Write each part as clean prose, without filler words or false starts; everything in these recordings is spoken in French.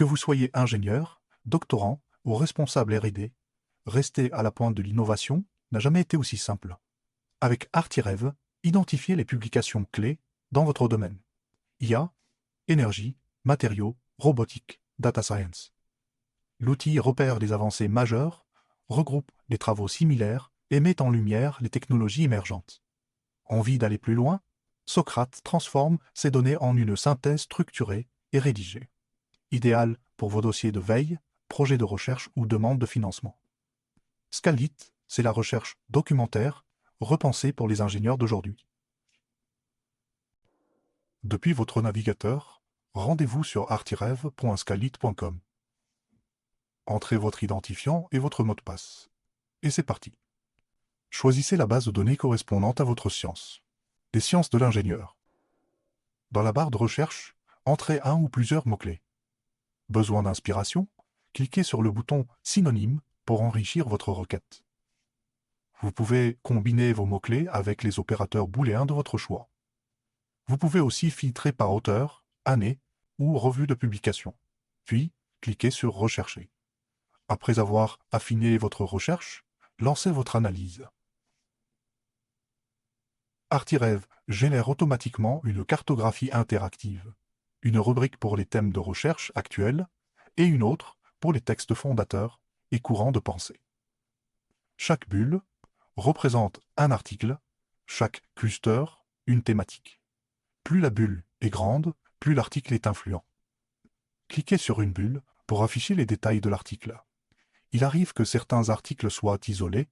Que vous soyez ingénieur, doctorant ou responsable R&D, rester à la pointe de l'innovation n'a jamais été aussi simple. Avec Artirev, identifiez les publications clés dans votre domaine. IA, énergie, matériaux, robotique, data science. L'outil repère des avancées majeures, regroupe des travaux similaires et met en lumière les technologies émergentes. Envie d'aller plus loin? Socrate transforme ces données en une synthèse structurée et rédigée. Idéal pour vos dossiers de veille, projets de recherche ou demandes de financement. Scalit, c'est la recherche documentaire repensée pour les ingénieurs d'aujourd'hui. Depuis votre navigateur, rendez-vous sur artirev.scalit.com. Entrez votre identifiant et votre mot de passe. Et c'est parti. Choisissez la base de données correspondante à votre science. Les sciences de l'ingénieur. Dans la barre de recherche, entrez un ou plusieurs mots-clés. Besoin d'inspiration? Cliquez sur le bouton « Synonyme » pour enrichir votre requête. Vous pouvez combiner vos mots-clés avec les opérateurs booléens de votre choix. Vous pouvez aussi filtrer par auteur, année ou revue de publication. Puis, cliquez sur « Rechercher ». Après avoir affiné votre recherche, lancez votre analyse. Artirev génère automatiquement une cartographie interactive, une rubrique pour les thèmes de recherche actuels et une autre pour les textes fondateurs et courants de pensée. Chaque bulle représente un article, chaque cluster une thématique. Plus la bulle est grande, plus l'article est influent. Cliquez sur une bulle pour afficher les détails de l'article. Il arrive que certains articles soient isolés,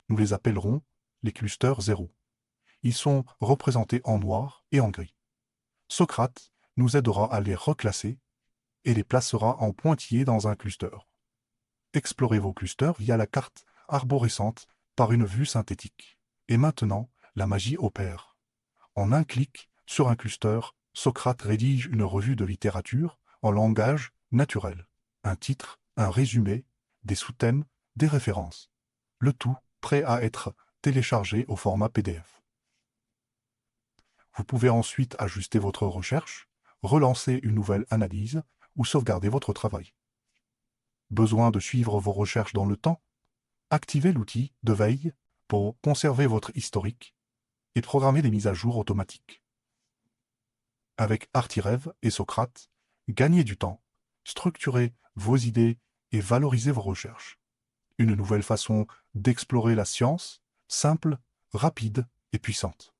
nous les appellerons les clusters 0. Ils sont représentés en noir et en gris. Socrate nous aidera à les reclasser et les placera en pointillés dans un cluster. Explorez vos clusters via la carte arborescente par une vue synthétique. Et maintenant, la magie opère. En un clic sur un cluster, Socrate rédige une revue de littérature en langage naturel. Un titre, un résumé, des sous-thèmes, des références. Le tout prêt à être téléchargé au format PDF. Vous pouvez ensuite ajuster votre recherche, relancer une nouvelle analyse ou sauvegarder votre travail. Besoin de suivre vos recherches dans le temps? Activez l'outil de veille pour conserver votre historique et programmer des mises à jour automatiques. Avec Artirev et Socrate, gagnez du temps, structurez vos idées et valorisez vos recherches. Une nouvelle façon d'explorer la science, simple, rapide et puissante.